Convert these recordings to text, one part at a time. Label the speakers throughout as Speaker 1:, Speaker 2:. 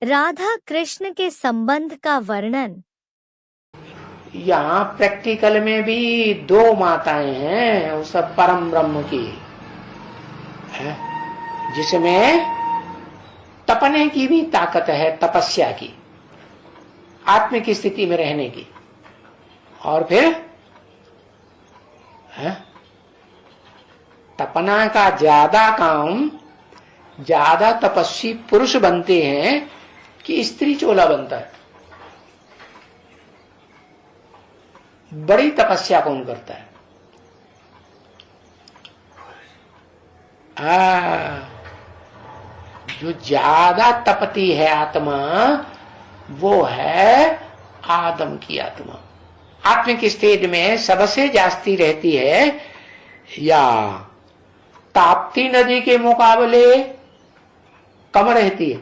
Speaker 1: राधा कृष्ण के संबंध का वर्णन।
Speaker 2: यहाँ प्रैक्टिकल में भी दो माताएं हैं, वो सब परम ब्रह्म की है, जिसमें तपने की भी ताकत है, तपस्या की, आत्म की स्थिति में रहने की। और फिर है, तपना का ज्यादा काम ज्यादा तपस्वी पुरुष बनते हैं कि स्त्री चोला बनता है। बड़ी तपस्या कौन करता है? जो ज्यादा तपती है आत्मा, वो है आदम की आत्मा। आत्मिक स्टेज में सबसे जास्ती रहती है या ताप्ती नदी के मुकाबले कम रहती है?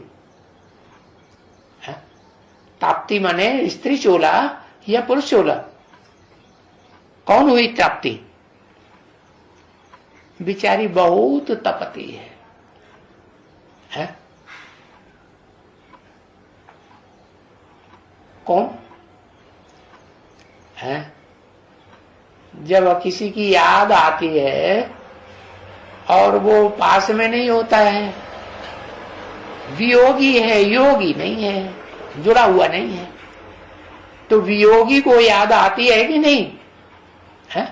Speaker 2: ताप्ती माने स्त्री चोला या पुरुष चोला? कौन हुई ताप्ती? बिचारी बहुत तपती है? कौन है? जब किसी की याद आती है और वो पास में नहीं होता है, वियोगी है, योगी नहीं है, जुड़ा हुआ नहीं है, तो वियोगी को याद आती है कि नहीं है?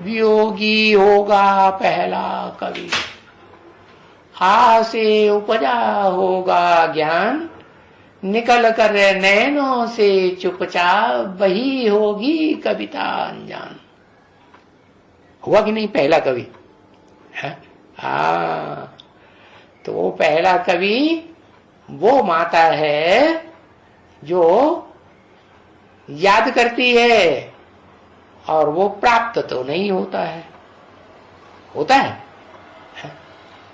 Speaker 2: वियोगी होगा पहला कवि, आ से उपजा होगा ज्ञान, निकल कर नैनों से चुपचाप वही होगी कविता अनजान। हुआ कि नहीं पहला कवि है? तो वो पहला कवि वो माता है जो याद करती है, और वो प्राप्त तो नहीं होता है। होता है?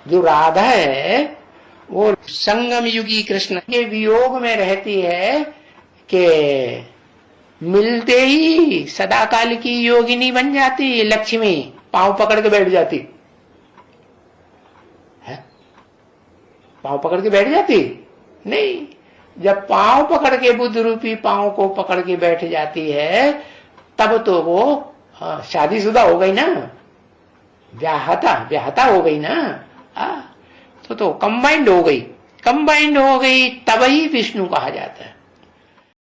Speaker 2: जो राधा है वो संगम युगी कृष्ण के वियोग में रहती है कि मिलते ही सदाकाल की योगिनी बन जाती, लक्ष्मी पांव पकड़ के बैठ जाती है। पांव पकड़ के बैठ जाती नहीं, जब पांव पकड़ के बुद्ध रूपी पांव को पकड़ के बैठ जाती है, तब तो वो शादीशुदा हो गई ना, व्याहता हो गई ना, तो कंबाइंड हो गई, तब ही विष्णु कहा जाता है।